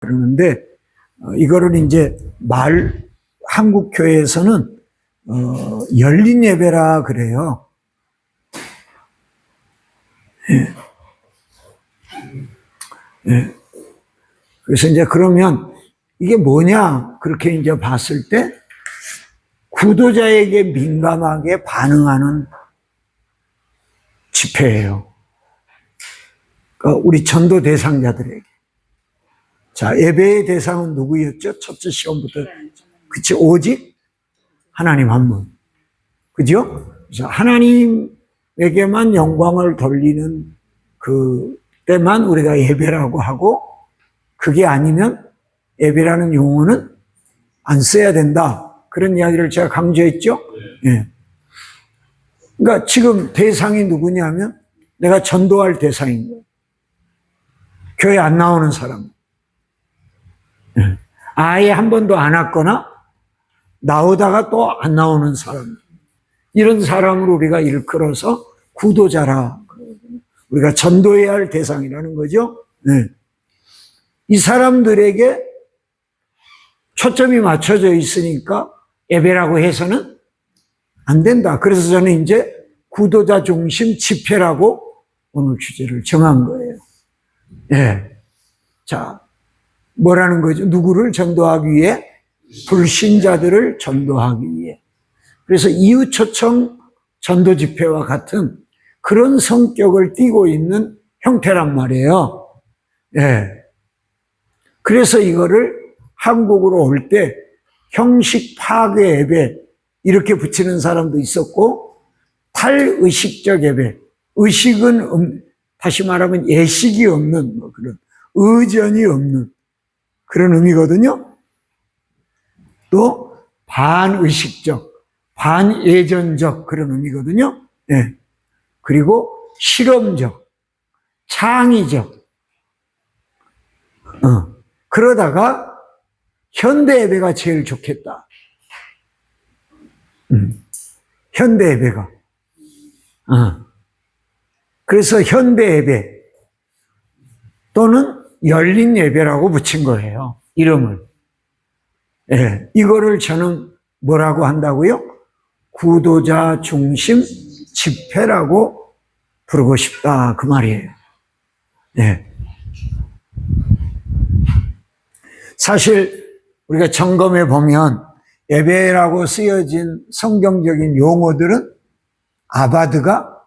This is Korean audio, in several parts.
그러는데 이거를 이제 한국 교회에서는 열린 예배라 그래요. 예. 예. 그래서 이제 그러면 이게 뭐냐 그렇게 이제 봤을 때 구도자에게 민감하게 반응하는 집회예요. 그러니까 우리 전도 대상자들에게. 자, 예배의 대상은 누구였죠? 첫째 시간부터. 그치, 오직 하나님 한 분. 그죠? 그래서 하나님에게만 영광을 돌리는 그 때만 우리가 예배라고 하고, 그게 아니면 예배라는 용어는 안 써야 된다. 그런 이야기를 제가 강조했죠? 예. 그러니까 지금 대상이 누구냐면 내가 전도할 대상인 거예요. 교회 안 나오는 사람. 예. 아예 한 번도 안 왔거나 나오다가 또 안 나오는 사람. 이런 사람을 우리가 일컬어서 구도자라. 우리가 전도해야 할 대상이라는 거죠. 네. 이 사람들에게 초점이 맞춰져 있으니까 예배라고 해서는 안 된다. 그래서 저는 이제 구도자 중심 집회라고 오늘 주제를 정한 거예요. 예. 자, 뭐라는 거죠? 누구를 전도하기 위해? 불신자들을 전도하기 위해. 그래서 이웃초청 전도 집회와 같은 그런 성격을 띠고 있는 형태란 말이에요. 예. 그래서 이거를 한국으로 올 때 형식 파괴 예배 이렇게 붙이는 사람도 있었고, 탈의식적 예배. 의식은 다시 말하면 예식이 없는 뭐 그런 의전이 없는 그런 의미거든요. 또 반의식적, 반예전적 그런 의미거든요. 예. 그리고 실험적, 창의적. 그러다가 현대 예배가 제일 좋겠다. 현대 예배가. 그래서 현대 예배 또는 열린 예배라고 붙인 거예요. 이름을. 예, 이거를 저는 뭐라고 한다고요? 구도자 중심 집회라고 부르고 싶다. 그 말이에요. 예. 사실 우리가 점검해 보면 예배라고 쓰여진 성경적인 용어들은 아바드가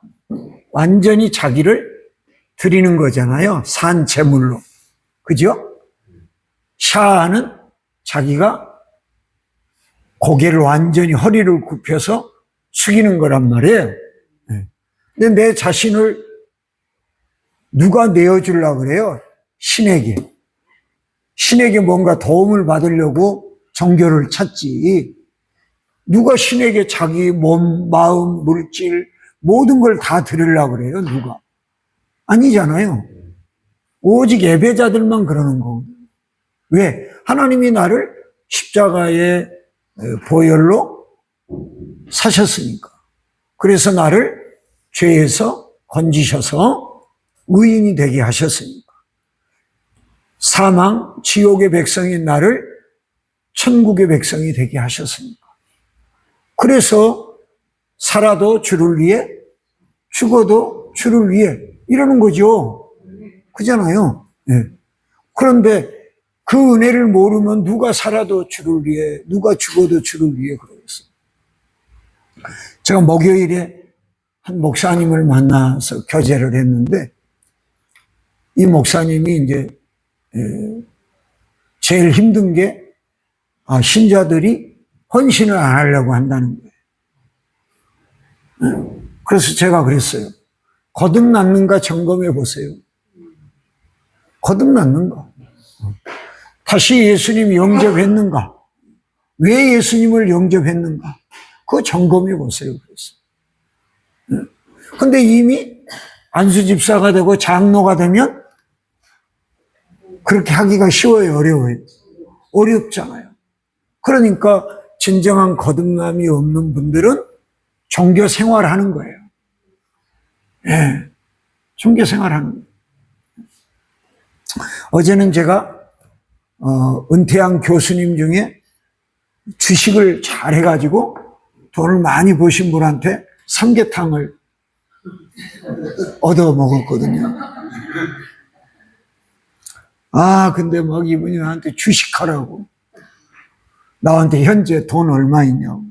완전히 자기를 드리는 거잖아요. 산 제물로. 그죠? 샤아는 자기가 고개를 완전히 허리를 굽혀서 숙이는 거란 말이에요. 근데 내 자신을 누가 내어주려고 그래요? 신에게. 신에게 뭔가 도움을 받으려고 종교를 찾지. 누가 신에게 자기 몸, 마음, 물질 모든 걸 다 드리려고 그래요? 누가? 아니잖아요. 오직 예배자들만 그러는 거거든요. 왜? 하나님이 나를 십자가의 보혈로 사셨으니까. 그래서 나를 죄에서 건지셔서 의인이 되게 하셨으니까. 사망, 지옥의 백성인 나를 천국의 백성이 되게 하셨으니까. 그래서 살아도 주를 위해, 죽어도 주를 위해 이러는 거죠. 그잖아요. 네. 그런데 그 은혜를 모르면 누가 살아도 주를 위해, 누가 죽어도 주를 위해 그러겠어요. 제가 목요일에 한 목사님을 만나서 교제를 했는데, 이 목사님이 이제 제일 힘든 게 신자들이 헌신을 안 하려고 한다는 거예요. 그래서 제가 그랬어요. 거듭났는가 점검해 보세요. 거듭났는가? 다시 예수님 영접했는가? 왜 예수님을 영접했는가? 그거 점검해 보세요. 그랬어요. 근데 이미 안수집사가 되고 장로가 되면 그렇게 하기가 쉬워요? 어려워요? 어렵잖아요. 그러니까 진정한 거듭남이 없는 분들은 종교 생활하는 거예요. 예, 종교 생활하는 거예요. 어제는 제가 은퇴한 교수님 중에 주식을 잘 해가지고 돈을 많이 버신 분한테 삼계탕을 얻어 먹었거든요. 근데 막 이분이 나한테 주식하라고. 나한테 현재 돈 얼마 있냐고.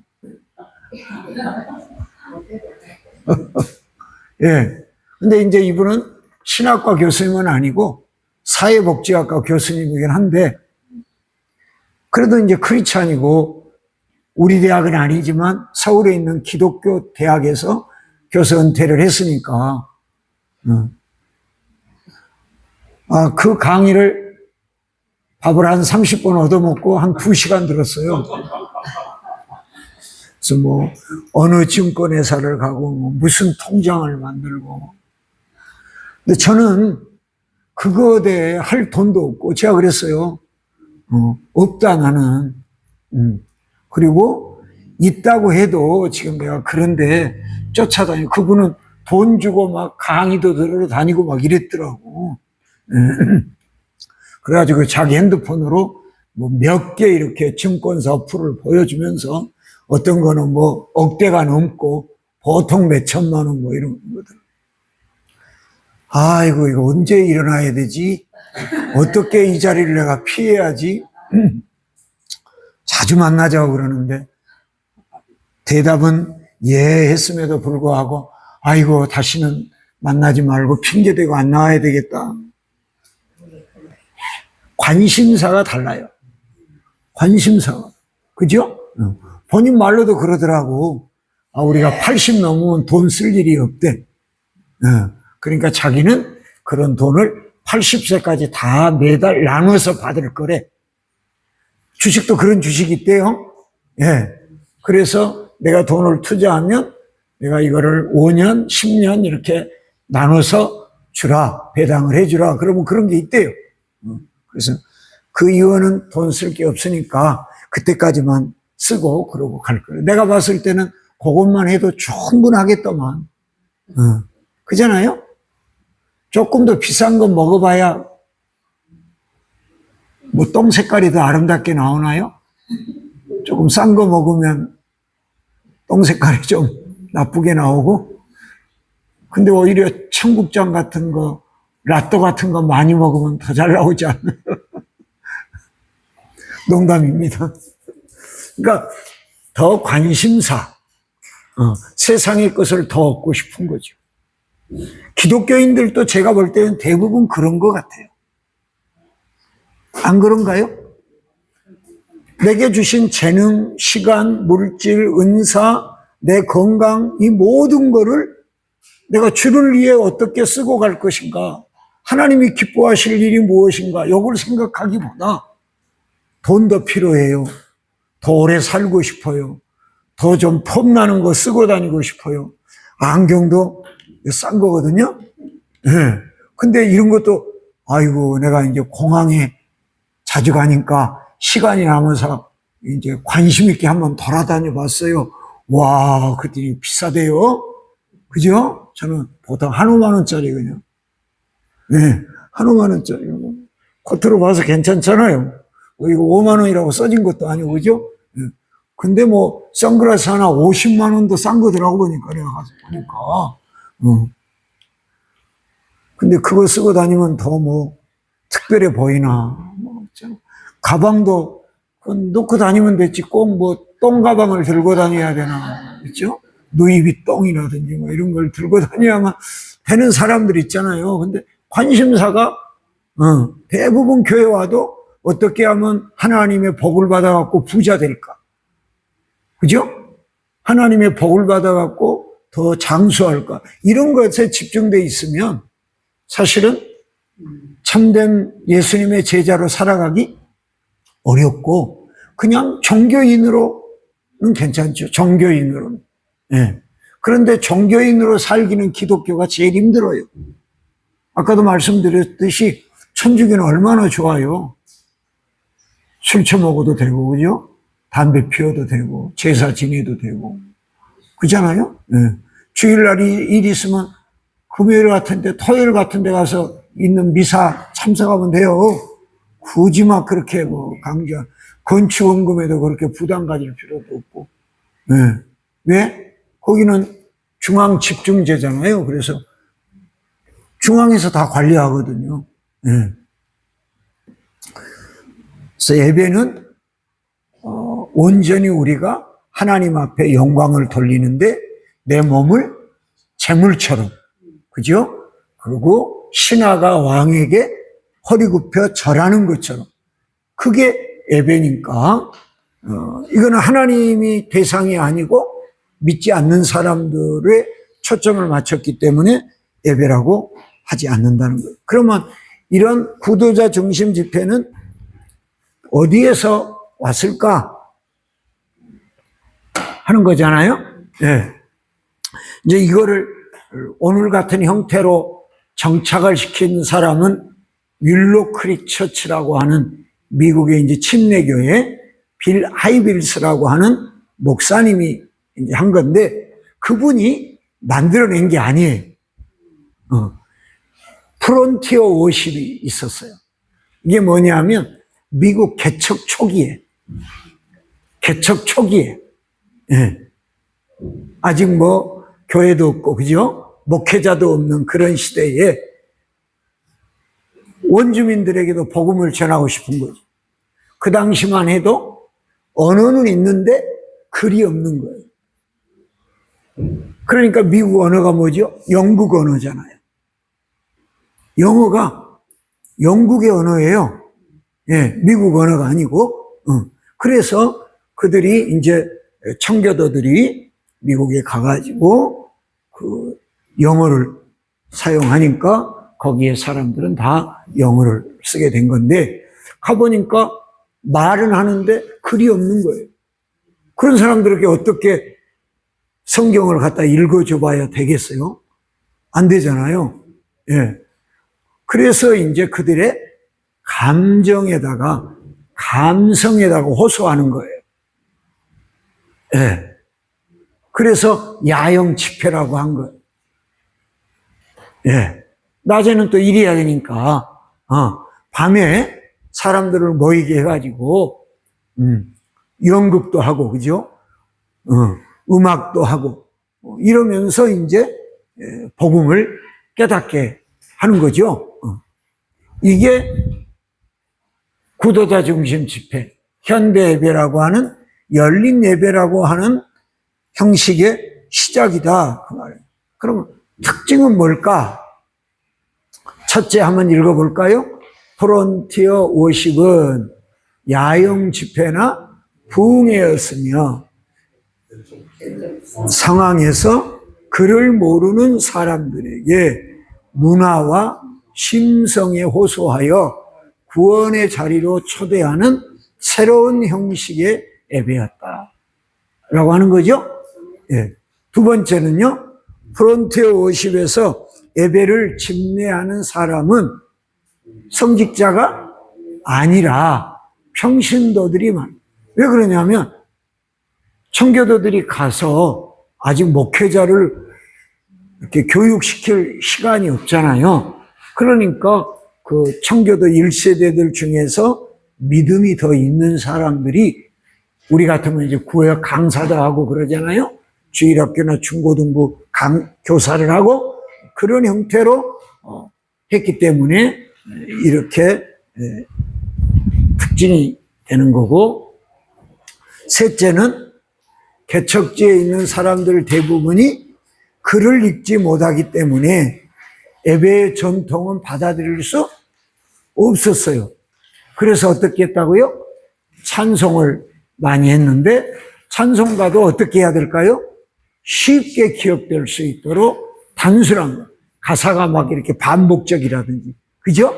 예. 근데 이제 이분은 신학과 교수님은 아니고 사회복지학과 교수님이긴 한데, 그래도 이제 크리스찬이고, 우리 대학은 아니지만 서울에 있는 기독교 대학에서 교수 은퇴를 했으니까, 그 강의를 밥을 한 30분 얻어먹고 한 2시간 들었어요. 그래서 뭐, 어느 증권회사를 가고, 무슨 통장을 만들고. 근데 저는 그거에 대해 할 돈도 없고, 제가 그랬어요. 없다, 나는. 그리고 있다고 해도 지금 내가 그런데 쫓아다니고, 그분은 돈 주고 막 강의도 들으러 다니고 막 이랬더라고. 그래가지고 자기 핸드폰으로 뭐 몇 개 이렇게 증권사 어플을 보여주면서 어떤 거는 뭐 억대가 넘고 보통 몇 천만 원 뭐 이런 거들. 아이고, 이거 언제 일어나야 되지? 어떻게 이 자리를 내가 피해야지? 자주 만나자고 그러는데 대답은 예 했음에도 불구하고 아이고, 다시는 만나지 말고 핑계대고 안 나와야 되겠다. 관심사가 달라요. 관심사가. 그죠? 본인 말로도 그러더라고. 우리가 80 넘으면 돈 쓸 일이 없대. 그러니까 자기는 그런 돈을 80세까지 다 매달 나눠서 받을 거래. 주식도 그런 주식이 있대요. 예. 그래서 내가 돈을 투자하면 내가 이거를 5년, 10년 이렇게 나눠서 주라, 배당을 해주라. 그러면 그런 게 있대요. 그래서 그 이유는 돈 쓸 게 없으니까 그때까지만 쓰고 그러고 갈 거예요. 내가 봤을 때는 그것만 해도 충분하겠더만. 그잖아요? 조금 더 비싼 거 먹어봐야 뭐 똥 색깔이 더 아름답게 나오나요? 조금 싼 거 먹으면 똥 색깔이 좀 나쁘게 나오고, 근데 오히려 청국장 같은 거, 라또 같은 거 많이 먹으면 더 잘 나오지 않나요? 농담입니다. 그러니까 더 관심사, 세상의 것을 더 얻고 싶은 거죠. 기독교인들도 제가 볼 때는 대부분 그런 것 같아요. 안 그런가요? 내게 주신 재능, 시간, 물질, 은사, 내 건강, 이 모든 거를 내가 주를 위해 어떻게 쓰고 갈 것인가, 하나님이 기뻐하실 일이 무엇인가, 이걸 생각하기보다 돈 더 필요해요. 더 오래 살고 싶어요. 더 좀 폼나는 거 쓰고 다니고 싶어요. 안경도 싼 거거든요. 네. 근데 이런 것도 아이고, 내가 이제 공항에 자주 가니까 시간이 남아서 이제 관심 있게 한번 돌아다녀 봤어요. 와, 그랬더니 비싸대요. 그죠? 저는 보통 한 5만 원짜리거든요. 네, 한 5만 원짜리. 겉으로 봐서 괜찮잖아요. 이거 5만 원이라고 써진 것도 아니고, 그죠? 네. 근데 뭐, 선글라스 하나 50만 원도 싼 거더라고 보니까, 내가 가서 보니까. 근데 그거 쓰고 다니면 더 뭐, 특별해 보이나. 뭐, 가방도 놓고 다니면 됐지. 꼭 뭐, 똥 가방을 들고 다녀야 되나. 그죠? 누이비똥이라든지 뭐 이런 걸 들고 다녀야만 되는 사람들 있잖아요. 근데 관심사가, 대부분 교회 와도 어떻게 하면 하나님의 복을 받아갖고 부자 될까? 그죠? 하나님의 복을 받아갖고 더 장수할까? 이런 것에 집중되어 있으면 사실은 참된 예수님의 제자로 살아가기 어렵고, 그냥 종교인으로는 괜찮죠. 종교인으로는. 예. 그런데 종교인으로 살기는 기독교가 제일 힘들어요. 아까도 말씀드렸듯이 천주교는 얼마나 좋아요. 술 처먹어도 되고, 그죠? 담배 피워도 되고, 제사 지내도 되고. 그잖아요? 예. 주일날이 일 있으면 금요일 같은데, 토요일 같은데 가서 있는 미사 참석하면 돼요. 굳이 막 그렇게 뭐 건축원금에도 그렇게 부담 가질 필요도 없고. 네. 왜? 거기는 중앙 집중제잖아요. 그래서 중앙에서 다 관리하거든요. 네. 그래서 예배는 온전히 우리가 하나님 앞에 영광을 돌리는데 내 몸을 제물처럼, 그죠? 그리고 신하가 왕에게 허리 굽혀 절하는 것처럼, 그게 예배니까 이거는 하나님이 대상이 아니고 믿지 않는 사람들의 초점을 맞췄기 때문에 예배라고 하지 않는다는 거예요. 그러면 이런 구도자 중심 집회는 어디에서 왔을까 하는 거잖아요. 네. 이제 이거를 오늘 같은 형태로 정착을 시킨 사람은 윌로 크릭 처치라고 하는 미국의 이제 침례교회 빌 하이빌스라고 하는 목사님이 이제 한 건데, 그분이 만들어낸 게 아니에요. 프론티어 워십이 있었어요. 이게 뭐냐면 미국 개척 초기에 예. 아직 뭐 교회도 없고, 그죠? 목회자도 없는 그런 시대에 원주민들에게도 복음을 전하고 싶은 거죠. 그 당시만 해도 언어는 있는데 글이 없는 거예요. 그러니까 미국 언어가 뭐죠? 영국 언어잖아요. 영어가 영국의 언어예요. 예, 미국 언어가 아니고. 그래서 그들이 이제 청교도들이 미국에 가가지고 그 영어를 사용하니까 거기에 사람들은 다 영어를 쓰게 된 건데, 가보니까 말은 하는데 글이 없는 거예요. 그런 사람들에게 어떻게 성경을 갖다 읽어줘 봐야 되겠어요? 안 되잖아요. 예. 그래서 이제 그들의 감성에다가 호소하는 거예요. 예. 그래서 야영 집회라고 한 거예요. 예. 낮에는 또 일해야 되니까, 밤에 사람들을 모이게 해가지고, 연극도 하고, 그죠? 음악도 하고, 이러면서 이제 복음을 깨닫게 하는 거죠. 이게 구도자 중심 집회, 현대 예배라고 하는, 열린 예배라고 하는 형식의 시작이다, 그 말이에요. 그럼 특징은 뭘까? 첫째 한번 읽어볼까요? 프론티어 워십은 야영 집회나 부흥회였으며 상황에서 그를 모르는 사람들에게 문화와 심성에 호소하여 구원의 자리로 초대하는 새로운 형식의 예배였다 라고 하는 거죠. 예. 두 번째는요, 프론티어 워십에서 예배를 집례하는 사람은 성직자가 아니라 평신도들이만. 왜 그러냐면 청교도들이 가서 아직 목회자를 이렇게 교육시킬 시간이 없잖아요. 그러니까 그 청교도 1세대들 중에서 믿음이 더 있는 사람들이, 우리 같으면 이제 구역 강사도 하고 그러잖아요. 주일학교나 중고등부 교사를 하고 그런 형태로 했기 때문에 이렇게 특징이 되는 거고, 셋째는 개척지에 있는 사람들 대부분이 글을 읽지 못하기 때문에 예배의 전통은 받아들일 수 없었어요. 그래서 어떻게 했다고요? 찬송을 많이 했는데, 찬송가도 어떻게 해야 될까요? 쉽게 기억될 수 있도록 단순한 거. 가사가 막 이렇게 반복적이라든지. 그죠?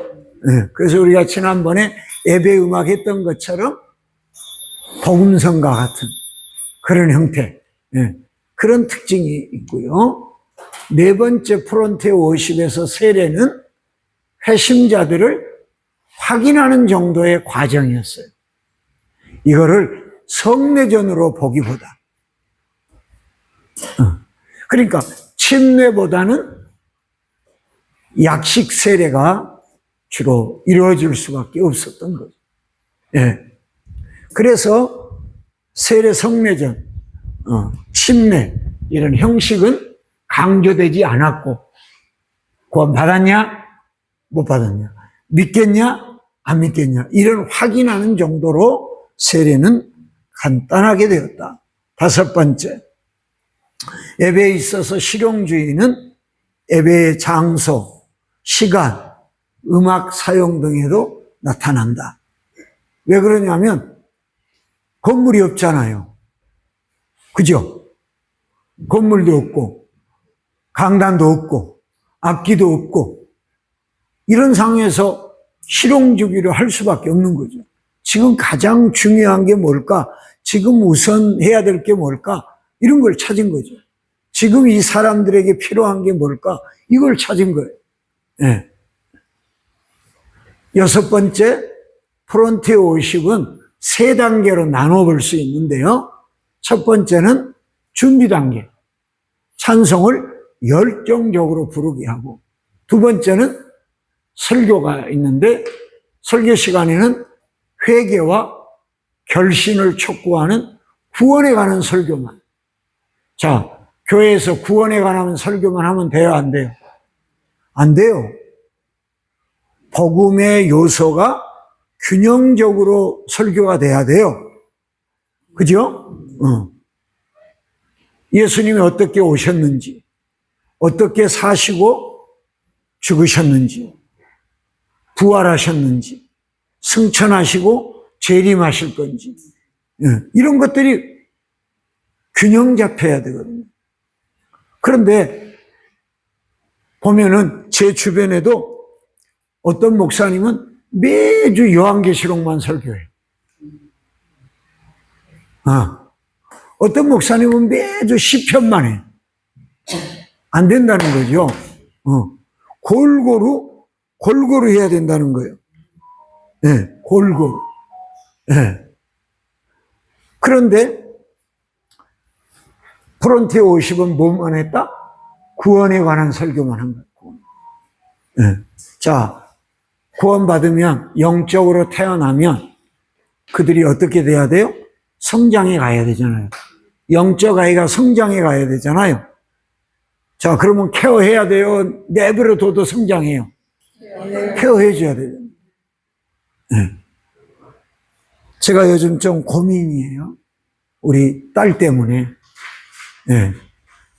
네. 그래서 우리가 지난번에 예배 음악 했던 것처럼 복음성가 같은 그런 형태. 네. 그런 특징이 있고요. 네 번째 프론티어 워십에서 세례는 회심자들을 확인하는 정도의 과정이었어요. 이거를 성례전으로 보기보다. 그러니까 침례보다는 약식 세례가 주로 이루어질 수밖에 없었던 거죠. 예. 그래서 세례 성례전, 침례 이런 형식은 강조되지 않았고, 구원 받았냐? 못 받았냐? 믿겠냐? 안 믿겠냐? 이런 확인하는 정도로 세례는 간단하게 되었다. 다섯 번째, 예배에 있어서 실용주의는 예배의 장소, 시간, 음악 사용 등에도 나타난다. 왜 그러냐면 건물이 없잖아요. 그죠? 건물도 없고 강단도 없고 악기도 없고 이런 상황에서 실용주기를 할 수밖에 없는 거죠. 지금 가장 중요한 게 뭘까? 지금 우선 해야 될 게 뭘까? 이런 걸 찾은 거죠. 지금 이 사람들에게 필요한 게 뭘까? 이걸 찾은 거예요. 네. 여섯 번째, 프론티어 워십은 세 단계로 나눠볼 수 있는데요. 첫 번째는 준비 단계. 찬송을 열정적으로 부르게 하고, 두 번째는 설교가 있는데 설교 시간에는 회개와 결신을 촉구하는 구원에 관한 설교만. 자, 교회에서 구원에 관한 설교만 하면 돼요, 안 돼요? 안 돼요. 복음의 요소가 균형적으로 설교가 돼야 돼요. 그죠? 예수님이 어떻게 오셨는지, 어떻게 사시고 죽으셨는지, 부활하셨는지, 승천하시고 재림하실 건지, 이런 것들이 균형 잡혀야 되거든요. 그런데 보면은 제 주변에도 어떤 목사님은 매주 요한계시록만 설교해요. 어떤 목사님은 매주 시편만 해요. 안 된다는 거죠. 골고루 해야 된다는 거예요. 네, 골고루. 네. 그런데 프론티어 워십은 뭐만 했다? 구원에 관한 설교만 한 거예요. 네. 자, 구원받으면, 영적으로 태어나면 그들이 어떻게 돼야 돼요? 성장해 가야 되잖아요. 영적 아이가 성장해 가야 되잖아요. 자, 그러면 케어해야 돼요? 내버려 둬도 성장해요? 케어해줘야 돼요. 네. 제가 요즘 좀 고민이에요. 우리 딸 때문에. 네.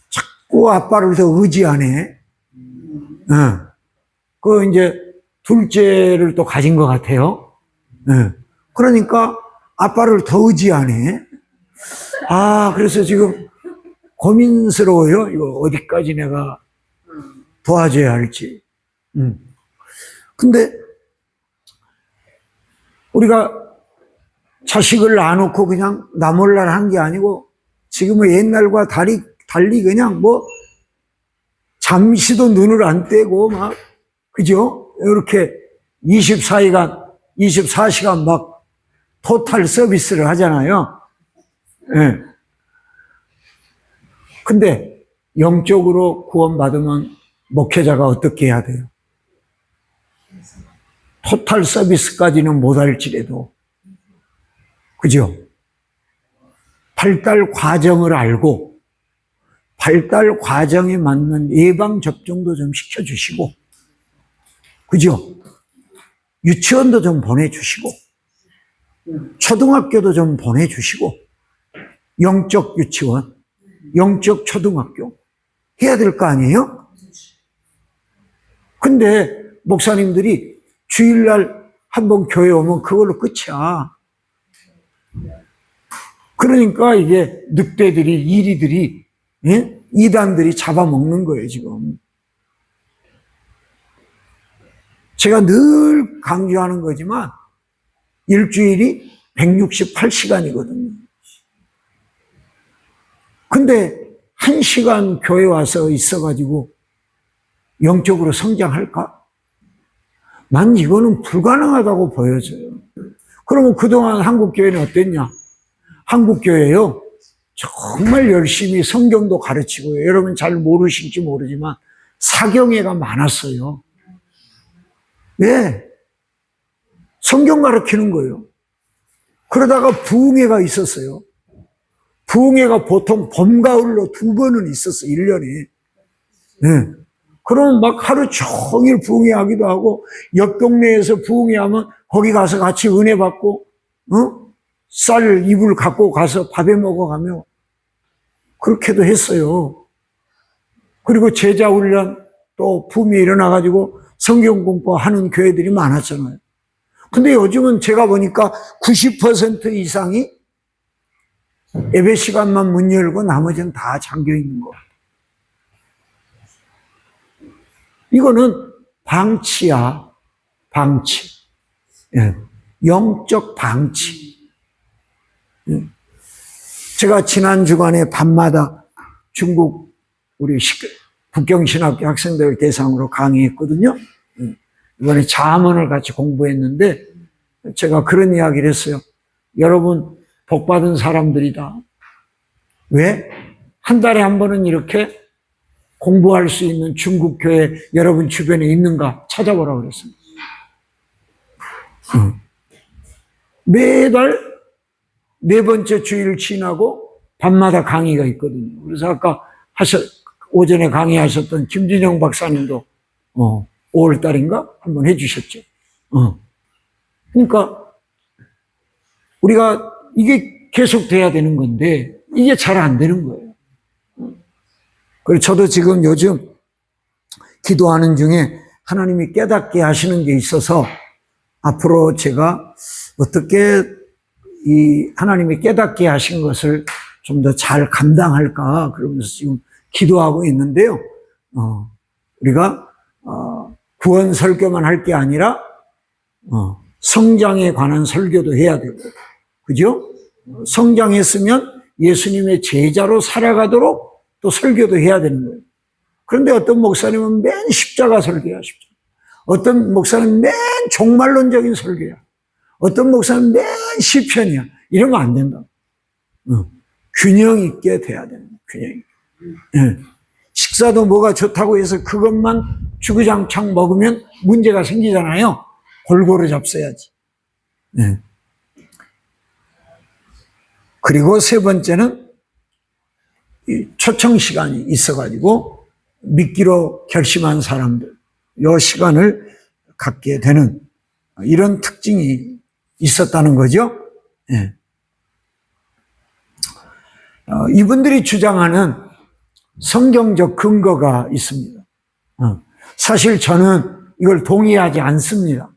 자꾸 아빠를 더 의지하네. 이제 둘째를 또 가진 것 같아요. 그러니까 아빠를 더 의지하네. 그래서 지금 고민스러워요. 이거 어디까지 내가 도와줘야 할지. 근데 우리가 자식을 낳아놓고 그냥 나 몰라 한 게 아니고 지금은 옛날과 달리 그냥 잠시도 눈을 안 떼고 그죠? 이렇게 24시간 막 토탈 서비스를 하잖아요. 예. 근데 영적으로 구원받으면 목회자가 어떻게 해야 돼요? 토탈 서비스까지는 못할지라도, 그죠? 발달 과정을 알고, 발달 과정에 맞는 예방접종도 좀 시켜주시고, 그죠? 유치원도 좀 보내주시고, 초등학교도 좀 보내주시고, 영적 유치원, 영적 초등학교, 해야 될 거 아니에요? 근데 목사님들이 주일날 한번 교회 오면 그걸로 끝이야. 그러니까 이게 늑대들이, 이리들이, 이단들이 잡아먹는 거예요, 지금. 제가 늘 강조하는 거지만 일주일이 168시간이거든요. 근데 1시간 교회 와서 있어가지고 영적으로 성장할까? 난 이거는 불가능하다고 보여져요. 그러면 그동안 한국교회는 어땠냐? 한국교회요, 정말 열심히 성경도 가르치고요. 여러분 잘 모르실지 모르지만 사경회가 많았어요. 왜? 성경 가르치는 거예요. 그러다가 부흥회가 있었어요. 부흥회가 보통 봄, 가을로 2번은 있었어요. 1년에. 네. 그러면 막 하루 종일 부흥회 하기도 하고, 옆 동네에서 부흥회 하면 거기 가서 같이 은혜 받고, 쌀 이불 갖고 가서 밥에 먹어가며, 그렇게도 했어요. 그리고 제자 훈련 또 붐이 일어나가지고 성경 공부하는 교회들이 많았잖아요. 근데 요즘은 제가 보니까 90% 이상이 예배 시간만 문 열고 나머지는 다 잠겨 있는 거. 이거는 방치야, 방치. 예. 영적 방치. 예. 제가 지난 주간에 밤마다 중국 우리 북경신학교 학생들 대상으로 강의했거든요. 예. 이번에 잠언을 같이 공부했는데 제가 그런 이야기를 했어요. 여러분 복받은 사람들이다. 왜? 한 달에 한 번은 이렇게 공부할 수 있는 중국 교회 여러분 주변에 있는가 찾아보라고 그랬습니다. 매달 4번째 주일 지나고 밤마다 강의가 있거든요. 그래서 아까 오전에 강의하셨던 김진영 박사님도 5월달인가 한번 해주셨죠. 그러니까 우리가 이게 계속 돼야 되는 건데 이게 잘 안 되는 거예요. 그리고 저도 지금 요즘 기도하는 중에 하나님이 깨닫게 하시는 게 있어서 앞으로 제가 어떻게 이 하나님이 깨닫게 하신 것을 좀 더 잘 감당할까 그러면서 지금 기도하고 있는데요. 우리가 구원 설교만 할 게 아니라 성장에 관한 설교도 해야 되고, 그죠? 성장했으면 예수님의 제자로 살아가도록 또 설교도 해야 되는 거예요. 그런데 어떤 목사님은 맨 십자가 설교하십니다. 어떤 목사는 맨 종말론적인 설교야. 어떤 목사는 맨 시편이야. 이러면 안 된다. 균형 있게 돼야 되는 거예요. 균형 있게. 네. 식사도 뭐가 좋다고 해서 그것만 주구장창 먹으면 문제가 생기잖아요. 골고루 잡숴야지. 네. 그리고 세 번째는 초청 시간이 있어가지고 믿기로 결심한 사람들, 이 시간을 갖게 되는 이런 특징이 있었다는 거죠. 네. 이분들이 주장하는 성경적 근거가 있습니다. 사실 저는 이걸 동의하지 않습니다.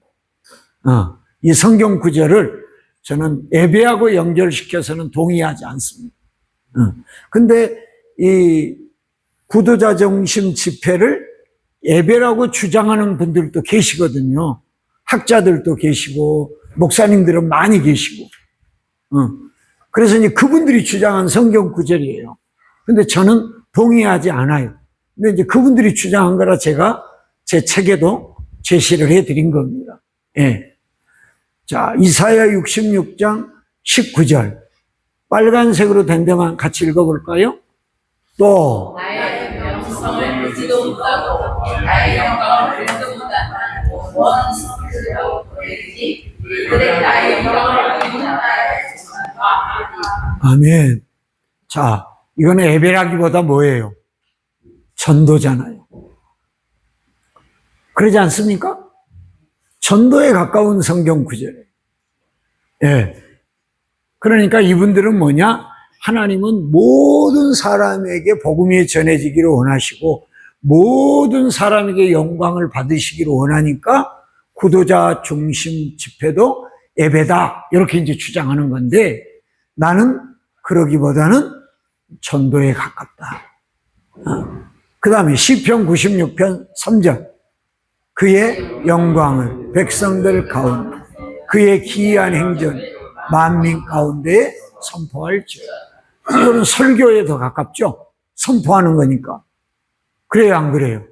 이 성경 구절을 저는 예배하고 연결시켜서는 동의하지 않습니다. 근데 이 구도자 중심 집회를 예배라고 주장하는 분들도 계시거든요. 학자들도 계시고 목사님들은 많이 계시고. 그래서 이제 그분들이 주장한 성경 구절이에요. 근데 저는 동의하지 않아요. 근데 이제 그분들이 주장한 거라 제가 제 책에도 제시를 해드린 겁니다. 예. 자, 이사야 66장 19절. 빨간색으로 된 데만 같이 읽어볼까요? 또 나의 명성을 보지도 못하고 나의 영광을 들지도 못한 원 성스러워 보내지 그들의 나의 영광을 비문하나에 아멘. 자, 이거는 예배라기보다 뭐예요? 전도잖아요. 그러지 않습니까? 전도에 가까운 성경 구절이에요. 예. 그러니까 이분들은 뭐냐? 하나님은 모든 사람에게 복음이 전해지기를 원하시고 모든 사람에게 영광을 받으시기를 원하니까 구도자 중심 집회도 예배다. 이렇게 이제 주장하는 건데 나는 그러기보다는 전도에 가깝다. 그 다음에 시편 96편 3절. 그의 영광을 백성들 가운데 그의 기이한 행전 만민 가운데에 선포할지어다. 이거는 설교에 더 가깝죠. 선포하는 거니까. 그래요, 안 그래요?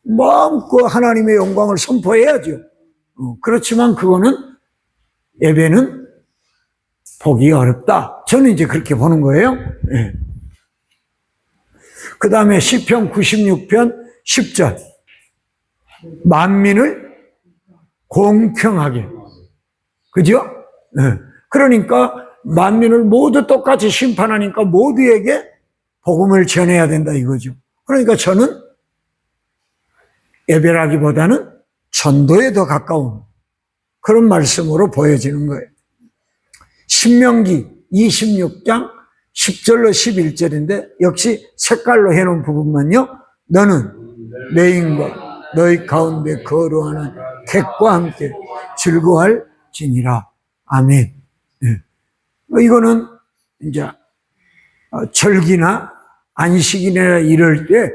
마음껏 하나님의 영광을 선포해야죠. 그렇지만 그거는 예배는 보기 어렵다. 저는 이제 그렇게 보는 거예요. 네. 그 다음에 시편 96편 10절. 만민을 공평하게. 그죠? 네. 그러니까 만민을 모두 똑같이 심판하니까 모두에게 복음을 전해야 된다 이거죠. 그러니까 저는 예배라기보다는 전도에 더 가까운 그런 말씀으로 보여지는 거예요. 신명기 26장 10절로 11절인데 역시 색깔로 해놓은 부분만요. 너는 내 인과 너희 가운데 거루하는 객과 함께 즐거워할지니라. 아멘. 네. 이거는 이제 절기나 안식이나 이럴 때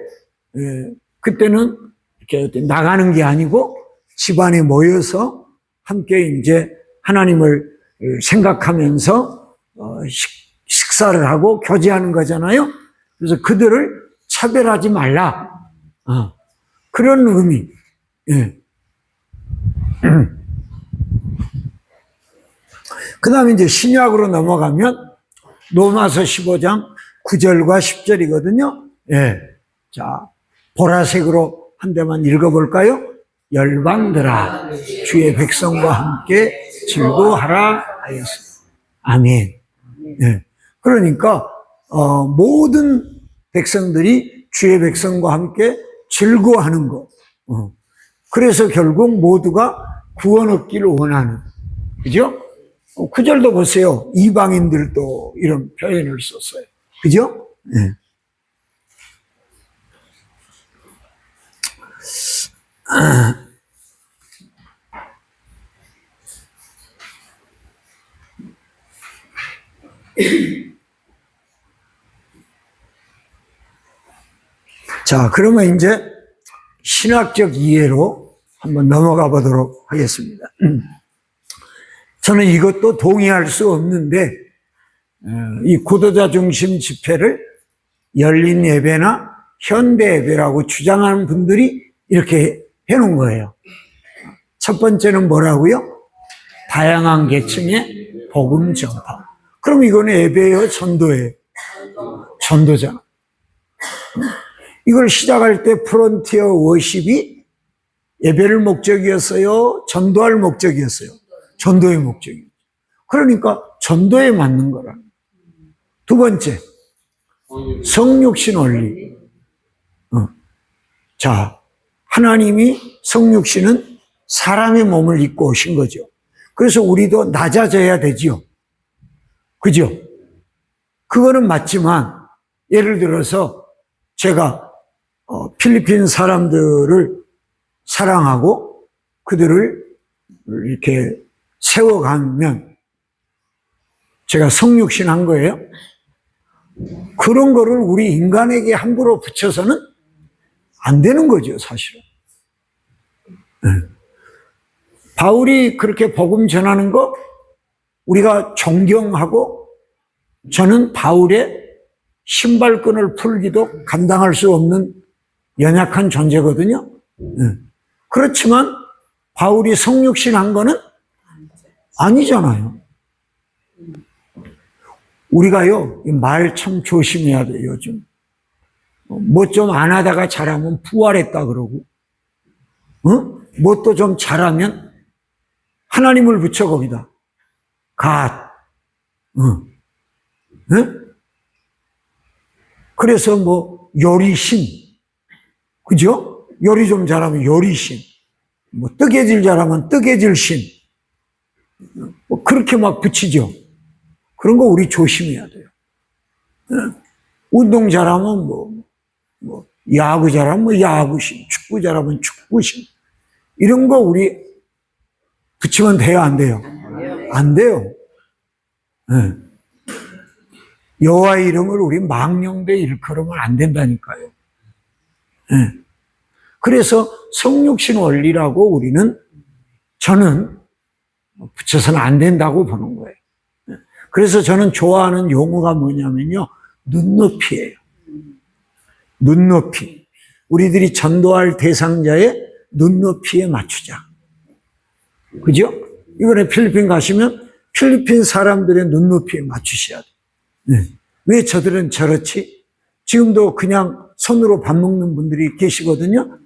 그때는 이렇게 나가는 게 아니고 집안에 모여서 함께 이제 하나님을 생각하면서 식사를 하고 교제하는 거잖아요. 그래서 그들을 차별하지 말라. 그런 의미. 예. 그 다음에 이제 신약으로 넘어가면 로마서 15장 9절과 10절이거든요. 예. 자, 보라색으로 한 대만 읽어볼까요? 열방들아, 주의 백성과 함께 즐거워하라 하였습니다. 아멘. 예. 그러니까, 모든 백성들이 주의 백성과 함께 즐거워하는 것. 그래서 결국 모두가 구원 얻기를 원하는. 그죠? 구절도 보세요. 이방인들도 이런 표현을 썼어요. 그죠? 네. 자, 그러면 이제 신학적 이해로 한번 넘어가 보도록 하겠습니다. 저는 이것도 동의할 수 없는데, 이 구도자 중심 집회를 열린 예배나 현대 예배라고 주장하는 분들이 이렇게 해놓은 거예요. 첫 번째는 뭐라고요? 다양한 계층의 복음 전파. 그럼 이거는 예배예요, 전도예요? 전도잖아. 이걸 시작할 때 프론티어 워십이 예배를 목적이었어요? 전도할 목적이었어요? 전도의 목적이었어요. 그러니까 전도에 맞는 거라. 두 번째, 성육신 원리. 자, 하나님이 성육신은 사람의 몸을 입고 오신 거죠. 그래서 우리도 낮아져야 되지요. 그죠? 그거는 맞지만 예를 들어서 제가 필리핀 사람들을 사랑하고 그들을 이렇게 세워가면 제가 성육신 한 거예요? 그런 거를 우리 인간에게 함부로 붙여서는 안 되는 거죠, 사실은. 네. 바울이 그렇게 복음 전하는 거 우리가 존경하고 저는 바울의 신발끈을 풀기도 감당할 수 없는 연약한 존재거든요. 네. 그렇지만 바울이 성육신 한 거는 아니잖아요. 우리가요, 말 참 조심해야 돼요, 요즘. 뭐 좀 안 하다가 잘하면 부활했다 그러고, 뭐 또 좀 잘하면 하나님을 붙여 거기다. 갓. 그래서 뭐 요리신. 그죠? 요리 좀 잘하면 요리신. 뭐 뜨개질 잘하면 뜨개질신. 뭐 그렇게 막 붙이죠. 그런 거 우리 조심해야 돼요. 운동 잘하면 뭐 야구 잘하면 뭐 야구신, 축구 잘하면 축구신. 이런 거 우리 붙이면 돼요, 안 돼요? 안 돼요. 네. 여호와의 이름을 우리 망령되이 일컬으면 안 된다니까요. 네. 그래서 성육신 원리라고 저는 붙여서는 안 된다고 보는 거예요. 네. 그래서 저는 좋아하는 용어가 뭐냐면요, 눈높이예요. 눈높이. 우리들이 전도할 대상자의 눈높이에 맞추자. 그죠? 이번에 필리핀 가시면 필리핀 사람들의 눈높이에 맞추셔야 돼요. 네. 왜 저들은 저렇지? 지금도 그냥 손으로 밥 먹는 분들이 계시거든요.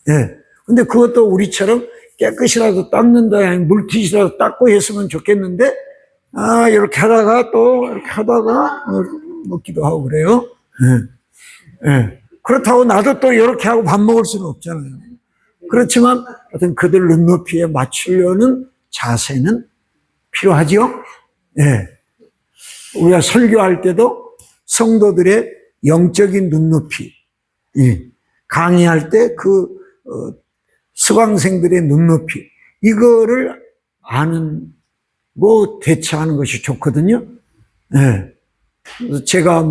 네. 근데 그것도 우리처럼 깨끗이라도 닦는다, 아니면 물티슈라도 닦고 했으면 좋겠는데, 이렇게 하다가 또, 이렇게 하다가, 먹기도 하고 그래요. 예. 예. 그렇다고 나도 또 이렇게 하고 밥 먹을 수는 없잖아요. 그렇지만, 하여튼 그들 눈높이에 맞추려는 자세는 필요하죠? 예. 우리가 설교할 때도 성도들의 영적인 눈높이, 강의할 때 수강생들의 눈높이, 이거를 아는, 대처하는 것이 좋거든요. 예. 제가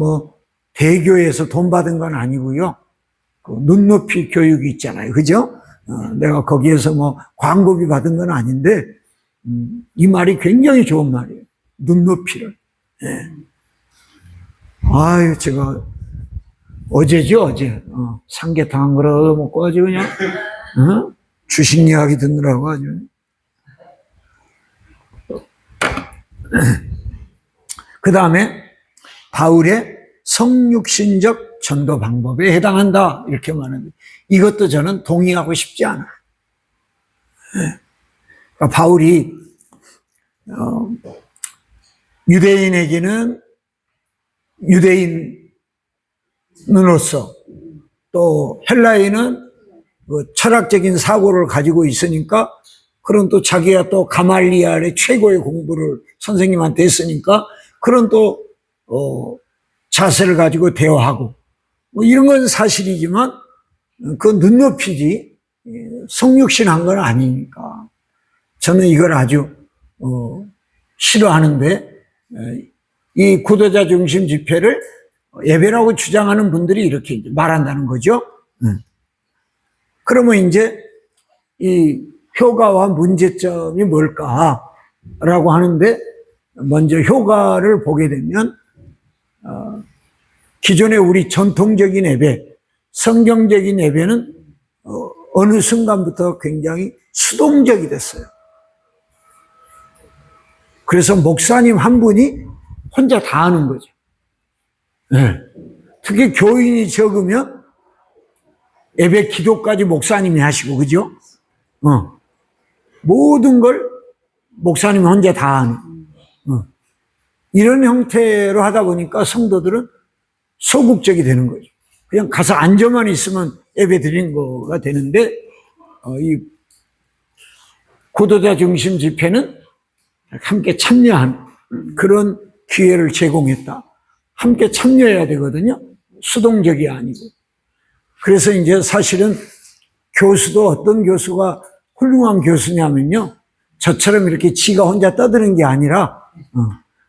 대교에서 돈 받은 건 아니고요. 눈높이 교육이 있잖아요. 그죠? 내가 거기에서 광고비 받은 건 아닌데, 이 말이 굉장히 좋은 말이에요. 눈높이를. 예. 아유, 제가, 어제죠, 어제. 삼계탕 한 그릇 먹고 아주 그냥, 주식 이야기 듣느라고 아주. 그 다음에, 바울의 성육신적 전도 방법에 해당한다. 이렇게 말하는데, 이것도 저는 동의하고 싶지 않아요. 그러니까 바울이, 유대인에게는 유대인으로서 또 헬라인은 철학적인 사고를 가지고 있으니까 그런 또 자기가 또 가말리알의 최고의 공부를 선생님한테 했으니까 그런 또 자세를 가지고 대화하고 이런 건 사실이지만 그 눈높이지 성육신한 건 아니니까 저는 이걸 아주 싫어하는데 이 구도자 중심 집회를 예배라고 주장하는 분들이 이렇게 이제 말한다는 거죠. 그러면 이제 이 효과와 문제점이 뭘까라고 하는데 먼저 효과를 보게 되면 기존의 우리 전통적인 예배, 성경적인 예배는 어느 순간부터 굉장히 수동적이 됐어요. 그래서 목사님 한 분이 혼자 다 하는 거죠. 네. 특히 교인이 적으면 예배 기도까지 목사님이 하시고, 그죠? 모든 걸 목사님이 혼자 다 하는. 이런 형태로 하다 보니까 성도들은 소극적이 되는 거죠. 그냥 가서 앉아만 있으면 예배 드리는 거가 되는데, 이 구도자 중심 집회는 함께 참여하는 그런 기회를 제공했다. 함께 참여해야 되거든요. 수동적이 아니고. 그래서 이제 사실은 교수도 어떤 교수가 훌륭한 교수냐면요. 저처럼 이렇게 지가 혼자 떠드는 게 아니라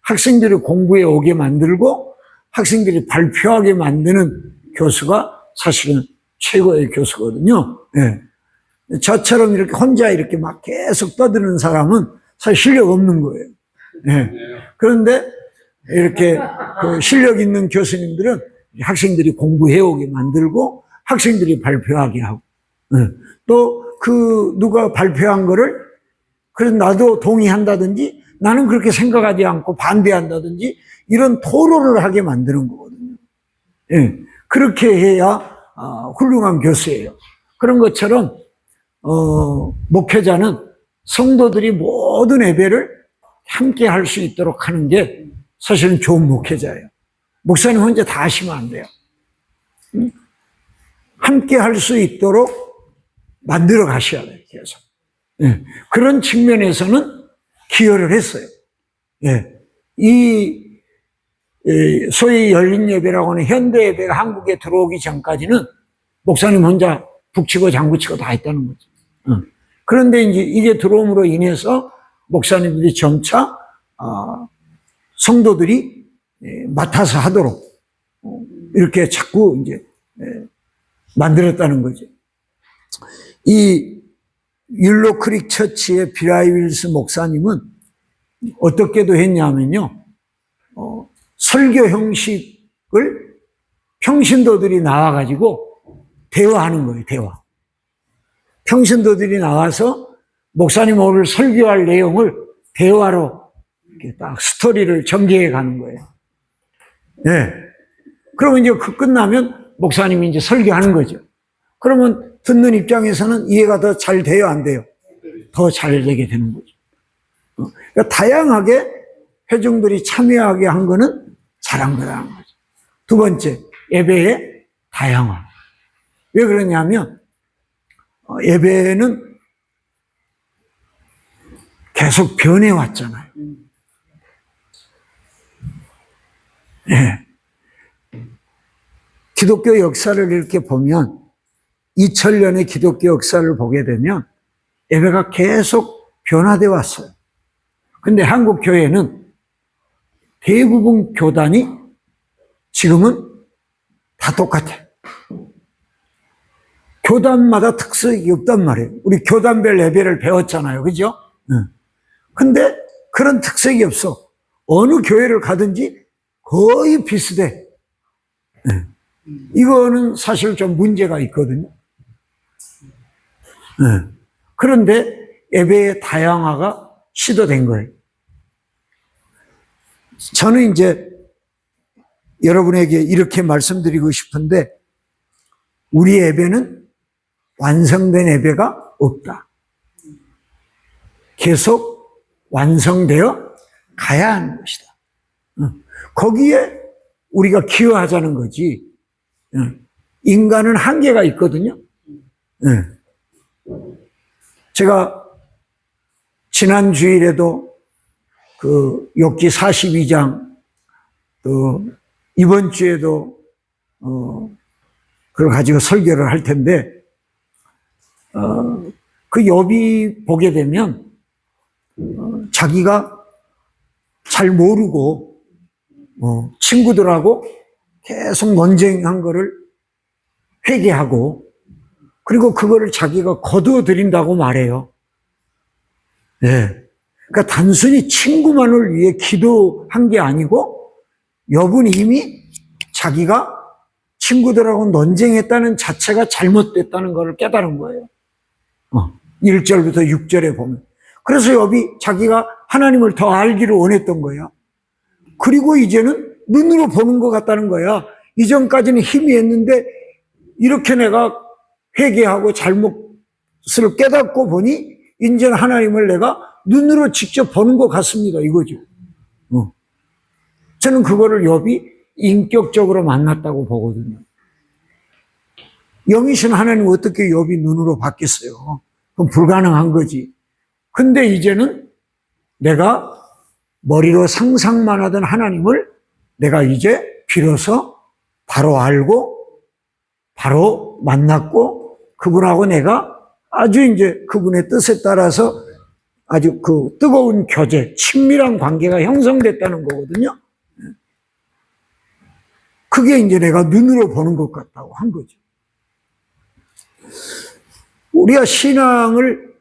학생들이 공부해 오게 만들고 학생들이 발표하게 만드는 교수가 사실은 최고의 교수거든요. 네. 저처럼 이렇게 혼자 이렇게 막 계속 떠드는 사람은 사실 실력 없는 거예요. 네. 그런데 이렇게 그 실력 있는 교수님들은 학생들이 공부해 오게 만들고 학생들이 발표하게 하고 또 그 누가 발표한 거를 그래서 나도 동의한다든지 나는 그렇게 생각하지 않고 반대한다든지 이런 토론을 하게 만드는 거거든요. 예, 그렇게 해야 훌륭한 교수예요. 그런 것처럼 목회자는 성도들이 모든 예배를 함께 할 수 있도록 하는 게 사실은 좋은 목회자예요. 목사님 혼자 다 하시면 안 돼요. 함께 할 수 있도록 만들어 가셔야 돼요, 계속. 예, 그런 측면에서는 기여를 했어요. 예, 소위 열린 예배라고 하는 현대 예배가 한국에 들어오기 전까지는 목사님 혼자 북치고 장구치고 다 했다는 거죠. 그런데 이제 이게 들어옴으로 인해서 목사님들이 점차 성도들이 맡아서 하도록 이렇게 자꾸 이제 만들었다는 거죠. 이 율로 크릭 처치의 비라이 윌스 목사님은 어떻게도 했냐면요, 설교 형식을 평신도들이 나와가지고 대화하는 거예요, 대화. 평신도들이 나와서 목사님 오늘 설교할 내용을 대화로 이렇게 딱 스토리를 전개해 가는 거예요. 네. 그러면 이제 그 끝나면 목사님이 이제 설교하는 거죠. 그러면 듣는 입장에서는 이해가 더 잘 돼요, 안 돼요? 더 잘 되게 되는 거죠. 그러니까 다양하게 회중들이 참여하게 한 거는 잘한 거라는 거죠. 두 번째, 예배의 다양화. 왜 그러냐면 예배는 계속 변해왔잖아요. 예. 기독교 역사를 이렇게 보면 2000년의 기독교 역사를 보게 되면 예배가 계속 변화되어 왔어요. 근데 한국 교회는 대부분 교단이 지금은 다 똑같아. 교단마다 특색이 없단 말이에요. 우리 교단별 예배를 배웠잖아요. 그죠? 근데 그런 특색이 없어. 어느 교회를 가든지 거의 비슷해. 이거는 사실 좀 문제가 있거든요. 그런데 예배의 다양화가 시도된 거예요. 저는 이제 여러분에게 이렇게 말씀드리고 싶은데, 우리 예배는 완성된 예배가 없다. 계속 완성되어 가야 하는 것이다. 거기에 우리가 기여하자는 거지. 인간은 한계가 있거든요. 제가 지난 주일에도 그 욥기 42장, 또 이번 주에도 그걸 가지고 설교를 할 텐데, 그 욥이 보게 되면 자기가 잘 모르고 친구들하고 계속 논쟁한 거를 회개하고, 그리고 그거를 자기가 거두어 드린다고 말해요. 네. 그러니까 단순히 친구만을 위해 기도한 게 아니고, 욥은 이미 자기가 친구들하고 논쟁했다는 자체가 잘못됐다는 걸 깨달은 거예요. 1절부터 6절에 보면. 그래서 욥이 자기가 하나님을 더 알기를 원했던 거야. 그리고 이제는 눈으로 보는 것 같다는 거야. 이전까지는 희미했는데 이렇게 내가 회개하고 잘못을 깨닫고 보니 이제는 하나님을 내가 눈으로 직접 보는 것 같습니다. 이거죠. 저는 그거를 욥이 인격적으로 만났다고 보거든요. 영이신 하나님 어떻게 욥이 눈으로 봤겠어요? 그건 불가능한 거지. 근데 이제는 내가 머리로 상상만 하던 하나님을 내가 이제 비로소 바로 알고 바로 만났고, 그분하고 내가 아주 이제 그분의 뜻에 따라서 아주 그 뜨거운 교제, 친밀한 관계가 형성됐다는 거거든요. 그게 이제 내가 눈으로 보는 것 같다고 한 거죠. 우리가 신앙을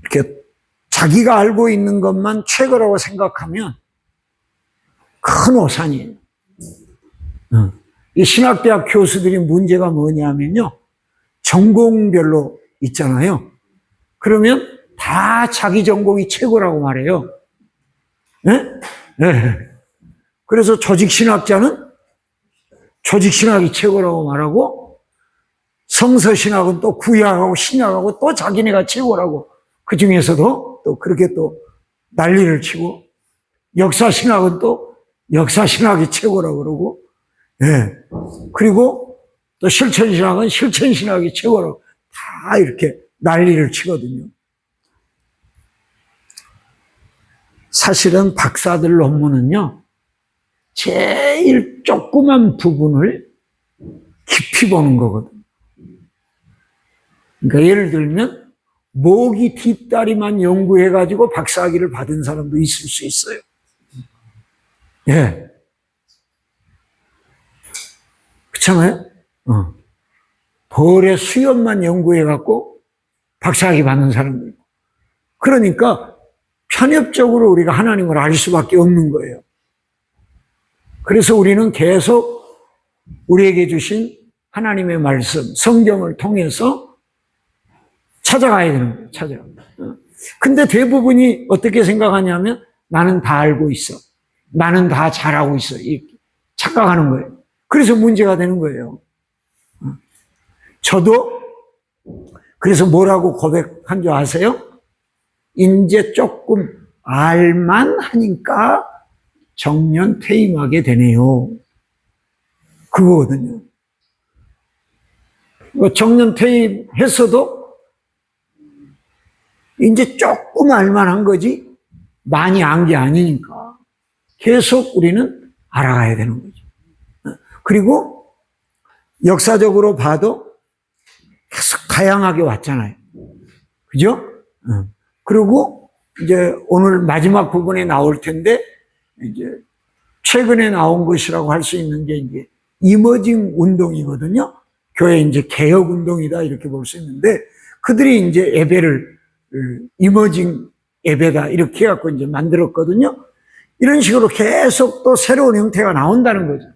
이렇게 자기가 알고 있는 것만 최고라고 생각하면 큰 오산이에요. 이 신학대학 교수들이 문제가 뭐냐면요, 전공별로 있잖아요. 그러면 다 자기 전공이 최고라고 말해요. 네? 네. 그래서 조직신학자는 조직신학이 최고라고 말하고, 성서신학은 또 구약하고 신약하고 또 자기네가 최고라고, 그 중에서도 또 그렇게 또 난리를 치고, 역사신학은 또 역사신학이 최고라고 그러고, 예. 그리고 또 실천신학은 실천신학이 최고라고 다 이렇게 난리를 치거든요. 사실은 박사들 논문은요, 제일 조그만 부분을 깊이 보는 거거든요. 그러니까 예를 들면 모기 뒷다리만 연구해가지고 박사학위를 받은 사람도 있을 수 있어요. 예. 그렇잖아요? 벌의 수염만 연구해갖고 박사학위 받는 사람도 있고. 그러니까 편협적으로 우리가 하나님을 알 수밖에 없는 거예요. 그래서 우리는 계속 우리에게 주신 하나님의 말씀, 성경을 통해서 찾아가야 되는 거예요. 찾아가야. 근데 대부분이 어떻게 생각하냐면 나는 다 알고 있어. 나는 다 잘하고 있어. 이렇게 착각하는 거예요. 그래서 문제가 되는 거예요. 저도 그래서 뭐라고 고백한 줄 아세요? 이제 조금 알만 하니까 정년 퇴임하게 되네요. 그거거든요. 정년 퇴임했어도 이제 조금 알만한 거지 많이 안 게 아니니까 계속 우리는 알아가야 되는 거죠. 그리고 역사적으로 봐도 계속 다양하게 왔잖아요. 그죠? 그리고 이제 오늘 마지막 부분에 나올 텐데 이제 최근에 나온 것이라고 할 수 있는 게 이제 이머징 운동이거든요. 교회 이제 개혁 운동이다 이렇게 볼 수 있는데 그들이 이제 예배를 이머징 예배다 이렇게 해갖고 이제 만들었거든요. 이런 식으로 계속 또 새로운 형태가 나온다는 거죠.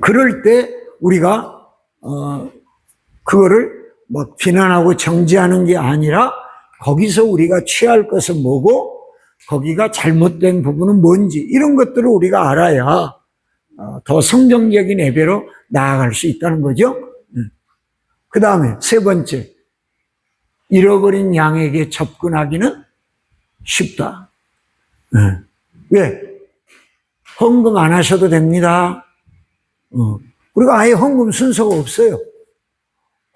그럴 때 우리가 그거를 막 비난하고 정지하는 게 아니라 거기서 우리가 취할 것은 뭐고 거기가 잘못된 부분은 뭔지 이런 것들을 우리가 알아야 더 성경적인 예배로 나아갈 수 있다는 거죠. 그 다음에 세 번째, 잃어버린 양에게 접근하기는 쉽다. 왜? 헌금 안 하셔도 됩니다. 우리가 아예 헌금 순서가 없어요.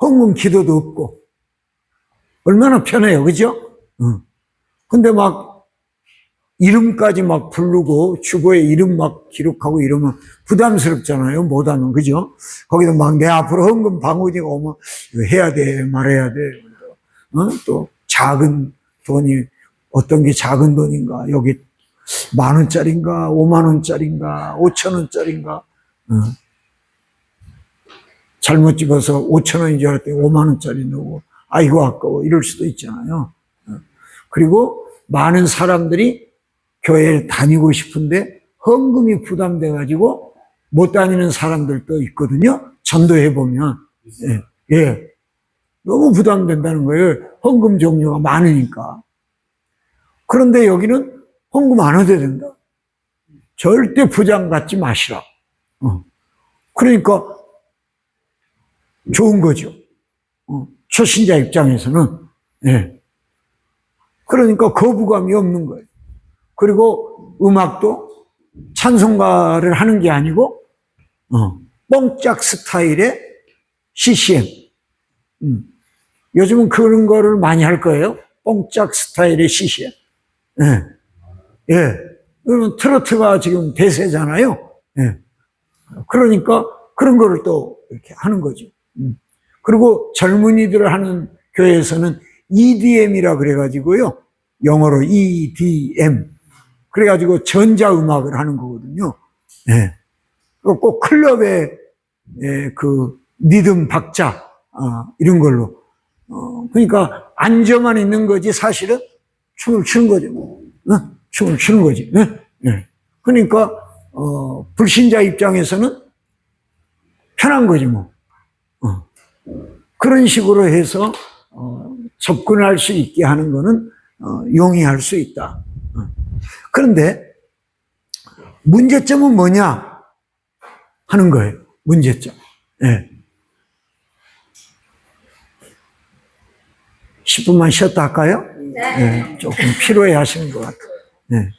헌금 기도도 없고. 얼마나 편해요. 그죠? 근데 막 이름까지 막 부르고 주보에 이름 막 기록하고 이러면 부담스럽잖아요. 못하면. 그죠? 거기도 막 내 앞으로 헌금 방울이가 오면 이거 해야 돼, 말해야 돼. 또 작은 돈이 어떤 게 작은 돈인가? 여기 10,000원짜리인가? 50,000원짜리인가? 5,000원짜리인가? 잘못 집어서 5,000원인 줄 알았더니 50,000원짜리 넣고 아이고 아까워 이럴 수도 있잖아요. 그리고 많은 사람들이 교회에 다니고 싶은데 헌금이 부담돼 가지고 못 다니는 사람들도 있거든요. 전도해 보면 예. 너무 부담된다는 거예요. 헌금 종류가 많으니까. 그런데 여기는 헌금 안 해도 된다. 절대 부장 갖지 마시라. 그러니까 좋은 거죠. 초신자 입장에서는. 예. 그러니까 거부감이 없는 거예요. 그리고 음악도 찬송가를 하는 게 아니고 뽕짝 스타일의 CCM. 요즘은 그런 거를 많이 할 거예요. 뽕짝 스타일의 CCM. 예. 예. 그러면 트로트가 지금 대세잖아요. 예. 그러니까 그런 거를 또 이렇게 하는 거죠. 그리고 젊은이들을 하는 교회에서는 EDM이라 그래가지고요. 영어로 EDM. 그래가지고 전자음악을 하는 거거든요. 예. 꼭 클럽의 그 리듬 박자, 이런 걸로. 그러니까 앉아만 있는 거지 사실은 춤을 추는 거죠. 춤을 추는 거지. 예. 그러니까, 불신자 입장에서는 편한 거지 뭐. 그런 식으로 해서, 접근할 수 있게 하는 거는, 용이할 수 있다. 그런데, 문제점은 뭐냐? 하는 거예요. 문제점. 예. 10분만 쉬었다 할까요? 네. 조금 피로해 하시는 것 같아요. 네.